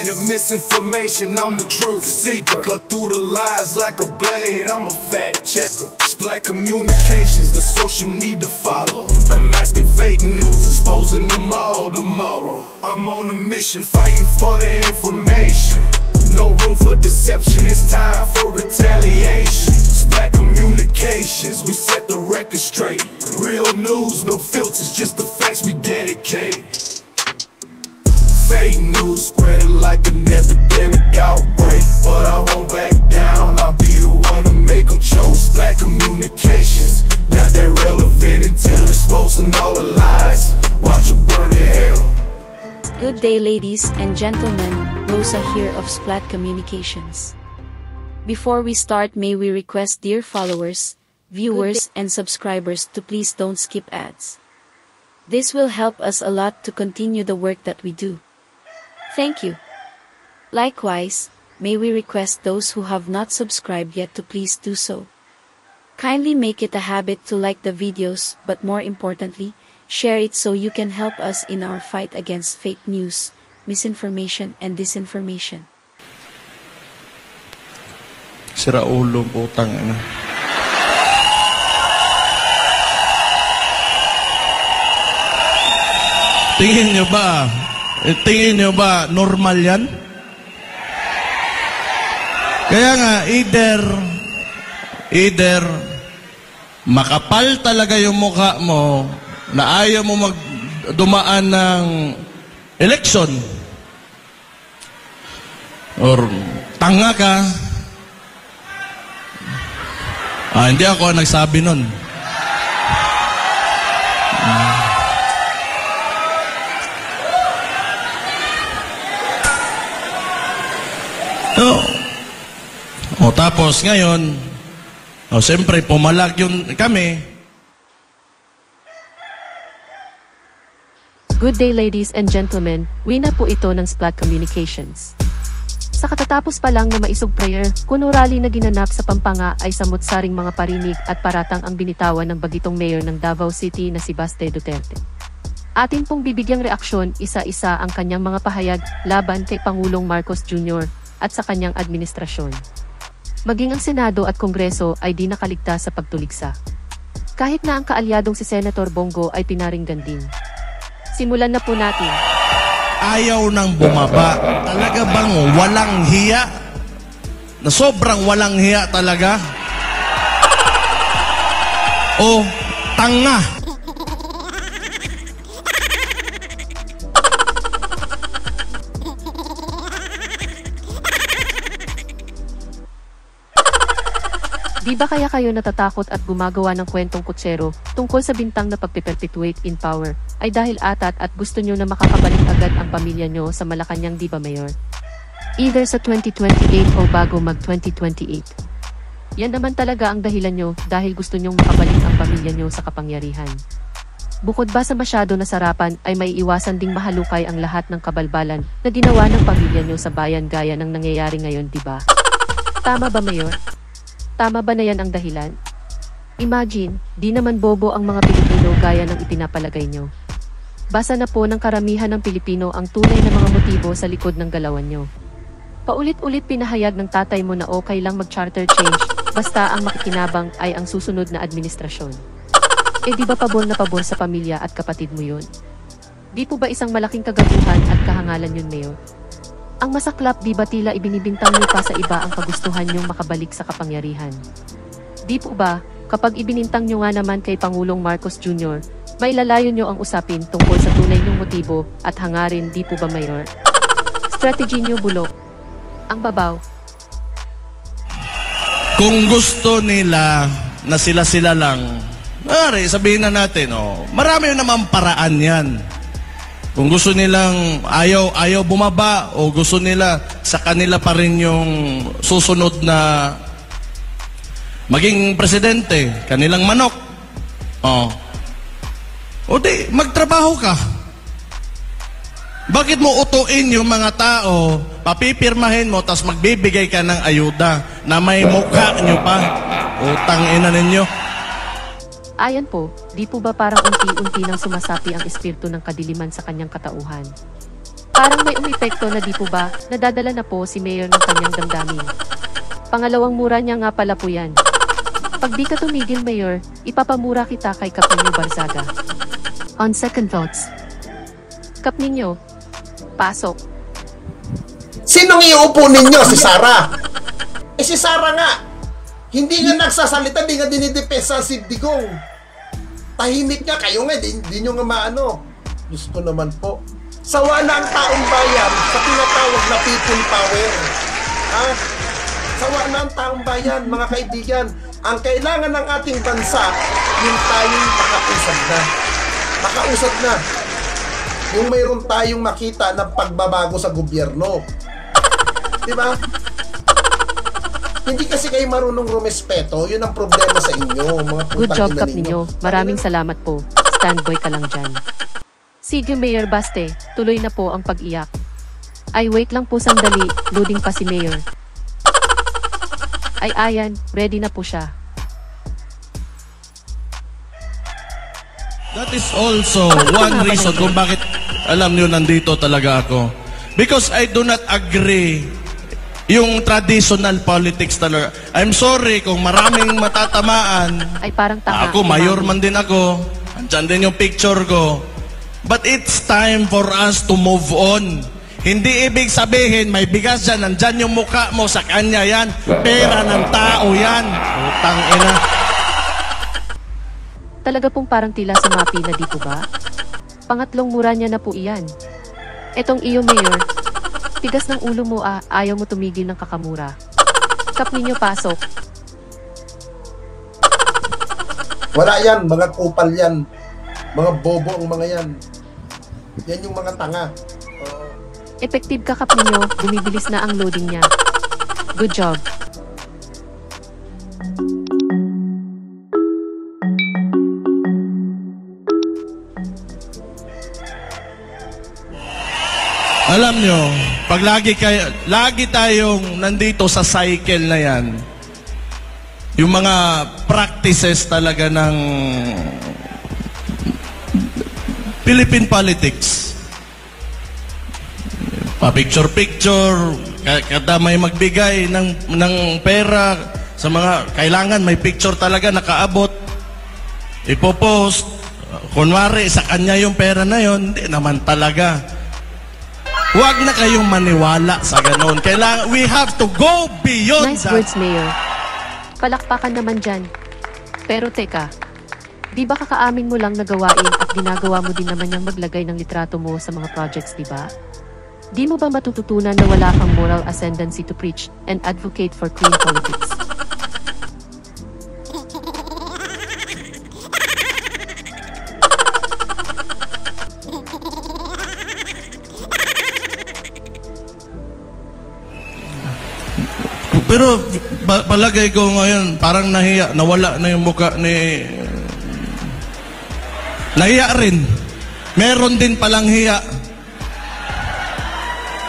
spreading misinformation, I'm the truth seeker. Cut through the lies like a blade, I'm a fact checker. Black communications, the social need to follow. I'm asking fake news, exposing them all tomorrow. I'm on a mission, fighting for the information. No room for deception, it's time for retaliation. Black communications, we set the record straight. Real news, no filters, just the facts we dedicate. Fake news spreading like an epidemic outbreak, but I won't back down, I'll be the one to make them choke. Black communications, now they're relevant until exposing all the lies. Watch them burn in hell. Good day, ladies and gentlemen, Rosa here of Splat Communications. Before we start, may we request dear followers, viewers and subscribers to please don't skip ads. This will help us a lot to continue the work that we do. Thank you. Likewise, may we request those who have not subscribed yet to please do so. Kindly make it a habit to like the videos, but more importantly, share it so you can help us in our fight against fake news, misinformation and disinformation. Sira ulo, putang ina. Tingin nyo ba normal yan? Kaya nga, either makapal talaga yung mukha mo na ayaw mo dumaan ng election, or tanga ka. Hindi ako ang nagsabi nun. Tapos ngayon, siyempre pumalag yun kami. Good day, ladies and gentlemen, wina po ito ng Splat Communications. Sa katatapos pa lang na maisog prayer, kuno rally na ginanap sa Pampanga ay samot-saring mga parinig at paratang ang binitawan ng bagitong mayor ng Davao City na si Baste Duterte. Atin pong bibigyang reaksyon isa-isa ang kanyang mga pahayag laban kay Pangulong Marcos Jr. at sa kanyang administrasyon. Maging ang Senado at Kongreso ay di nakaligtas sa pagtuligsa. Kahit na ang kaalyadong si Senator Bongo ay pinaringgan din. Simulan na po natin. Ayaw nang bumaba. Talaga bang walang hiya? Na sobrang walang hiya talaga? O tanga? Di ba kaya kayo natatakot at gumagawa ng kwentong kutsero tungkol sa bintang na pagpe-perpetuate in power ay dahil atat at gusto nyo na makakabalik agad ang pamilya nyo sa Malacanang, di ba, Mayor? Either sa 2028 o bago mag-2028. Yan naman talaga ang dahilan nyo dahil gusto nyong makabalik ang pamilya nyo sa kapangyarihan. Bukod ba sa masyado na sarapan ay maiiwasan ding mahalukay ang lahat ng kabalbalan na ginawa ng pamilya nyo sa bayan gaya ng nangyayari ngayon, di ba? Tama ba, Mayor? Tama ba na yan ang dahilan? Imagine, di naman bobo ang mga Pilipino gaya ng ipinapalagay nyo. Basa na po ng karamihan ng Pilipino ang tunay na mga motibo sa likod ng galawan nyo. Paulit-ulit pinahayag ng tatay mo na okay lang mag-charter change, basta ang makikinabang ay ang susunod na administrasyon. Di ba pabor na pabor sa pamilya at kapatid mo yun? Di po ba isang malaking kagaguhan at kahangalan yun, Mayor? Ang masaklap, di ba tila ibinibintang niyo pa sa iba ang kagustuhan niyong makabalik sa kapangyarihan? Di po ba, kapag ibinintang niyo nga naman kay Pangulong Marcos Jr., may lalayo niyo ang usapin tungkol sa tunay niyong motibo at hangarin, di po ba, Mayor? Strategy niyo bulok. Ang babaw. Kung gusto nila na sila-sila lang, sabihin na natin, marami naman paraan yan. Kung gusto nilang ayaw bumaba o gusto nila sa kanila pa rin yung susunod na maging presidente, kanilang manok. O di, magtrabaho ka. Bakit mo utuin yung mga tao, papipirmahin mo, tas magbibigay ka ng ayuda na may mukha nyo pa? Utang ina ninyo. Ayan po, di po ba parang unti-unti nang sumasapi ang espiritu ng kadiliman sa kanyang katauhan? Parang may umepekto na di po ba, nadadala na po si Mayor ng kanyang damdamin. Pangalawang mura niya nga pala po yan. Pag di ka tumigil, Mayor, ipapamura kita kay Kap Nino Barzaga. On second thoughts. Kap Nino, pasok. Sinong iuupo ninyo? Si Sara. Si Sara nga. Hindi nga nagsasalita, di nga dinidepensa si Digong. Tahimik nga kayo nga, di nyo nga maano. Diyos ko naman po. Sawa na ang taong bayan sa tinatawag na people power. Ha? Sawa na ang taong bayan, mga kaibigan. Ang kailangan ng ating bansa, yung tayong makausad na. Makausad na. Yung mayroon tayong makita ng pagbabago sa gobyerno. Diba? Hindi kasi kayo marunong rumespeto, yun ang problema sa inyo, mga putang Good job, ina Kap ninyo. Nino. Maraming salamat po. Standby ka lang dyan. Sige, Mayor Baste, tuloy na po ang pag-iyak. Ay, wait lang po sandali, loading pa si Mayor. Ay, ayan, ready na po siya. That is also one reason kung bakit alam niyo nandito talaga ako. Because I do not agree yung traditional politics talaga. I'm sorry kung maraming matatamaan. Ay, parang tanga. Ako, mayor man din ako. Andyan din yung picture ko. But it's time for us to move on. Hindi ibig sabihin, may bigas dyan, nandyan yung mukha mo, sa kanya yan. Pera ng tao yan. Utang ina. Talaga pong parang tila sumapi na di po ba? Pangatlong mura niya na po iyan. Etong iyo, Mayor. Tigas ng ulo mo ayaw mo tumigil ng kakamura. Kap Nino, pasok. Wala yan, mga kupal yan. Mga bobo ang mga yan. Yan yung mga tanga. Effective ka, Kap Nino. Bumibilis na ang loading niya. Good job. Alam nyo, pag lagi tayong nandito sa cycle na yan, yung mga practices talaga ng Philippine politics, pa-picture-picture, kada may magbigay ng pera sa mga kailangan, may picture talaga nakaabot, ipopost, kunwari sa kanya yung pera na yon, hindi naman talaga. Huwag na kayong maniwala sa ganon. Kailangan, we have to go beyond Nice that. words, Mayor. Palakpakan naman dyan. Pero teka, di ba kakaamin mo lang na gawain at ginagawa mo din naman yung maglagay ng litrato mo sa mga projects, di ba? Di mo ba matututunan na wala kang moral ascendancy to preach and advocate for clean politics? Pero palagay ko ngayon, parang nahiya, nawala na yung mukha ni... Nahiya rin. Meron din palang hiya.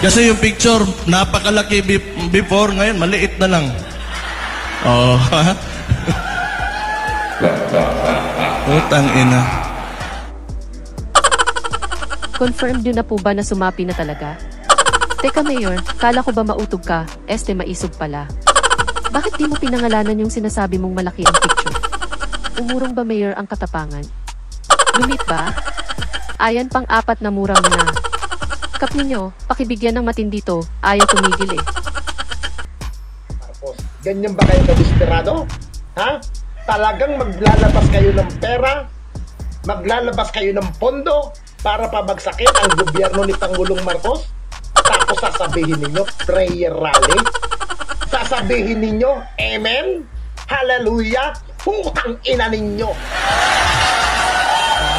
Kasi yung picture, napakalaki before, ngayon maliit na lang. Oh, ha? Utang ina. Confirmed yun na po ba na sumapi na talaga? Teka, Mayor, kala ko ba mautog ka, maisog pala. Bakit di mo pinangalanan yung sinasabi mong malaki ang picture? Umurong ba, Mayor, ang katapangan? Lumit ba? Ayan, pang-apat na mura mo na. Kap Nino, pakibigyan ng matindi to, ayaw tumigil eh. Marcos, ganyan ba kayo ka-desperado? Ha? Talagang maglalabas kayo ng pera? Maglalabas kayo ng pondo para pabagsakin ang gobyerno ni Pangulong Marcos? Tapos sasabihin ninyo, prayer rally? Sasabihin ninyo, amen? Hallelujah? Putang ina ninyo!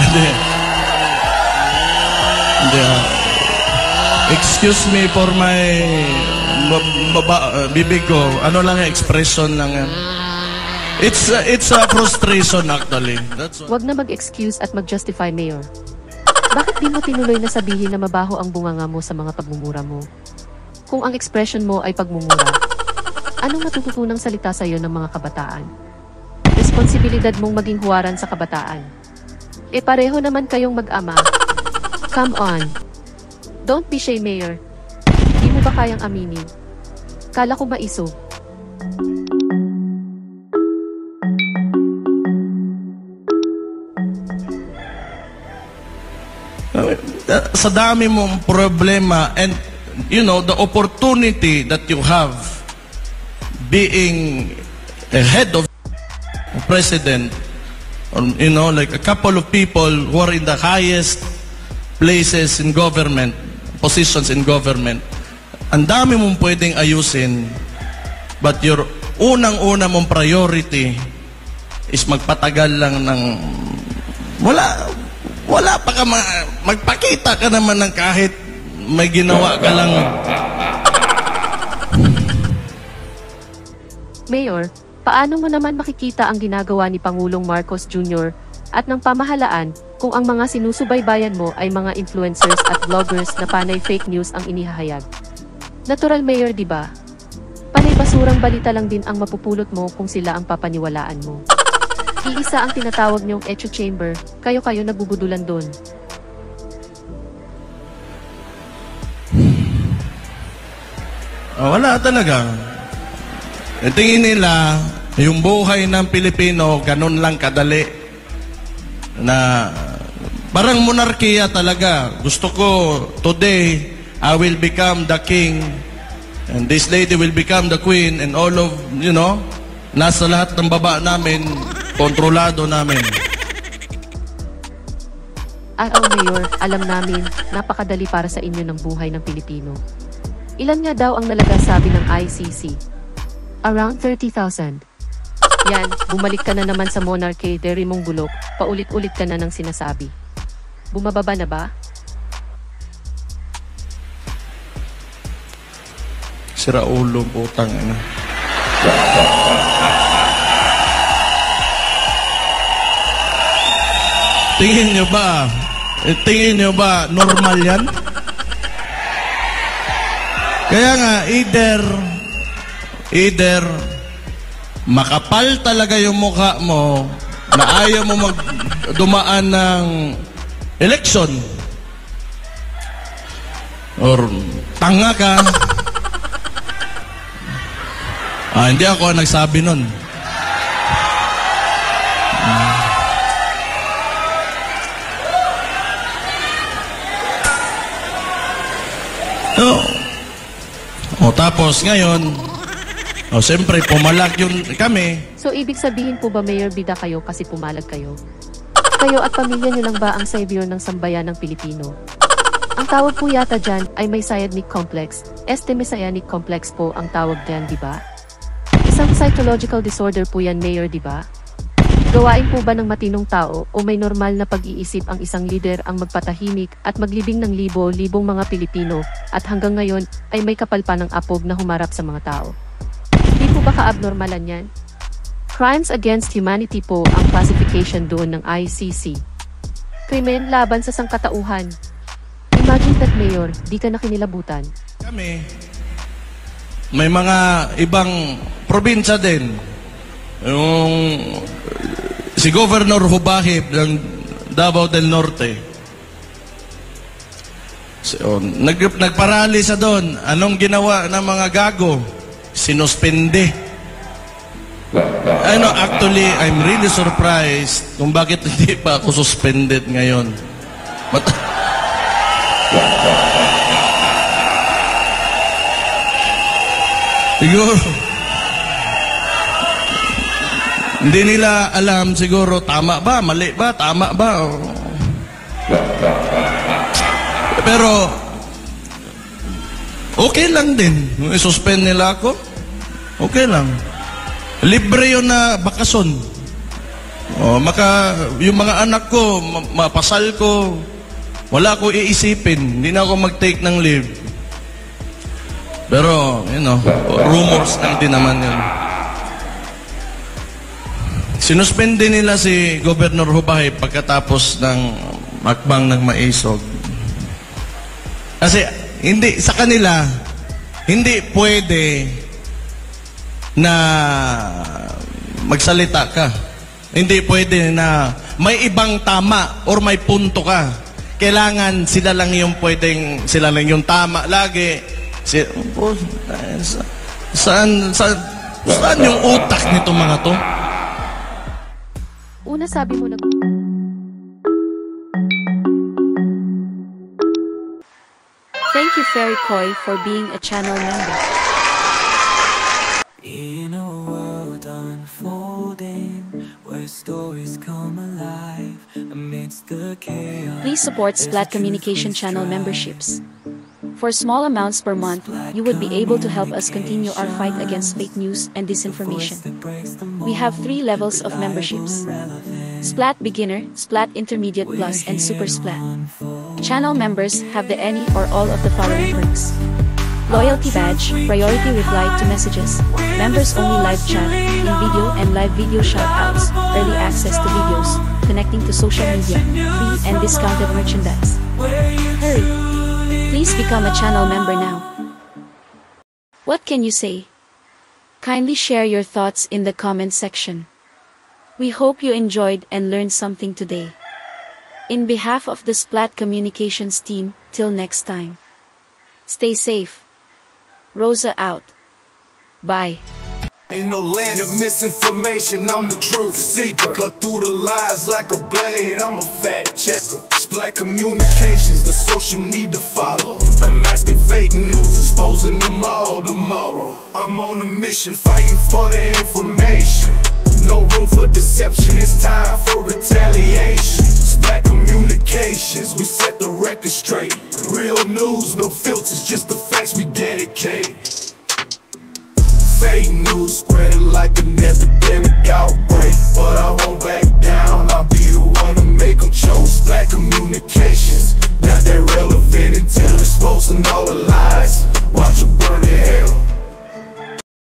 Hindi. Hindi. Excuse me for my bibig ko. Ano lang yung expression lang yan. It's a frustration actually. That's all. Huwag na mag-excuse at mag-justify, Mayor. Bakit di mo tinuloy na sabihin na mabaho ang bunganga mo sa mga pagmumura mo? Kung ang expression mo ay pagmumura, anong matututunang salita sa iyo ng mga kabataan? Responsibilidad mong maging huwaran sa kabataan. Pareho naman kayong mag-ama. Come on. Don't be shy, Mayor. Di mo ba kayang aminin? Kala ko maiso. Sa dami mong problema and the opportunity that you have being a head of president, or, like a couple of people who are in the highest places in government, positions in government, ang dami mong pwedeng ayusin, but your unang-una mong priority is magpatagal lang ng wala pa ka magpakita ka naman ng kahit may ginawa ka lang. Mayor, paano mo naman makikita ang ginagawa ni Pangulong Marcos Jr. at ng pamahalaan kung ang mga sinusubaybayan mo ay mga influencers at vloggers na panay fake news ang inihahayag? Natural, Mayor, di ba? Panay basurang balita lang din ang mapupulot mo kung sila ang papaniwalaan mo. Iisa ang tinatawag niyong echo chamber, kayo-kayo nabubudulan doon. Wala talaga. Tingin nila, yung buhay ng Pilipino, ganun lang kadali. Na parang monarkiya talaga. Gusto ko, today, I will become the king, and this lady will become the queen, and all of, nasa lahat ng baba namin, kontrolado namin. Mayor, alam namin, napakadali para sa inyo ng buhay ng Pilipino. Ilan nga daw ang nalagasabi ng ICC? Around 30,000. Yan, bumalik ka na naman sa monarchy, deri mong bulok, paulit-ulit ka na ng sinasabi. Bumababa na ba? Sira ulo, putang ina. Tingin nyo ba normal yan? Kaya nga, either makapal talaga yung mukha mo na ayaw mo dumaan ng election, or tanga ka. Hindi ako ang nagsabi nun. Tapos ngayon, siyempre pumalag yun kami. So ibig sabihin po ba, Mayor, bida kayo kasi pumalag kayo? Kayo at pamilya niyo lang ba ang savior ng sambayan ng Pilipino? Ang tawag po yata dyan ay Messianic Complex. Messianic Complex po ang tawag dyan, di ba? Isang psychological disorder po yan, Mayor, di ba? Gawain po ba ng matinong tao o may normal na pag-iisip ang isang lider ang magpatahimik at maglibing ng libo-libong mga Pilipino at hanggang ngayon ay may kapal pa ng apog na humarap sa mga tao? Di po ba ka-abnormalan yan? Crimes against humanity po ang classification doon ng ICC. Krimen laban sa sangkatauhan. Imagine that, Mayor, di ka na kinilabutan. Kami, may mga ibang probinsya din. Yung si Governor Hubahib ng Davao del Norte. So, nagparali sa doon. Anong ginawa ng mga gago? Sinuspende. Actually, I'm really surprised kung bakit hindi pa ako suspended ngayon. Siguro, hindi nila alam siguro, tama ba, mali ba, tama ba. Pero, okay lang din. I-suspend nila ako, okay lang. Libre yun na bakasyon. Yung mga anak ko, mapasal ko, wala ko iisipin. Hindi na ako mag-take ng leave. Pero, rumors lang din naman yun. Sinuspende nila si Governor Hubahib pagkatapos ng makbang ng Maisog. Kasi, sa kanila, hindi pwede na magsalita ka. Hindi pwede na may ibang tama or may punto ka. kailangan sila lang yung pwedeng, sila lang yung tama lagi. Saan yung utak nito mga to? Una sabi mo na... Thank you Fairy Koi for being a channel member. In a world unfolding, where stories come alive amidst the chaos. Please support Splat Communication channel memberships. For small amounts per month, you would be able to help us continue our fight against fake news and disinformation. We have 3 levels of memberships: Splat Beginner, Splat Intermediate Plus, and Super Splat. Channel members have the any or all of the following perks: Loyalty Badge, Priority Reply to Messages, Members Only Live Chat, in-video and live video shoutouts, Early Access to Videos, Connecting to Social Media, Free and Discounted Merchandise. Hurry! Please become a channel member now. What can you say? Kindly share your thoughts in the comment section. We hope you enjoyed and learned something today. In behalf of the Splat Communications team, till next time. Stay safe. Rosa out. Bye. In a land of misinformation, I'm the truth seeker. Cut through the lies like a blade, I'm a fact checker. Splat Communications, the social need to follow. Unmasking fake news, exposing them all tomorrow. I'm on a mission, fighting for the information. No room for deception, it's time for retaliation. Splat Communications, we set the record straight. Real news, no filters, just the facts we dedicate. Fake news spreading like an epidemic outbreak, but I won't back down. I'll be the one to make them choke. Splat Communications,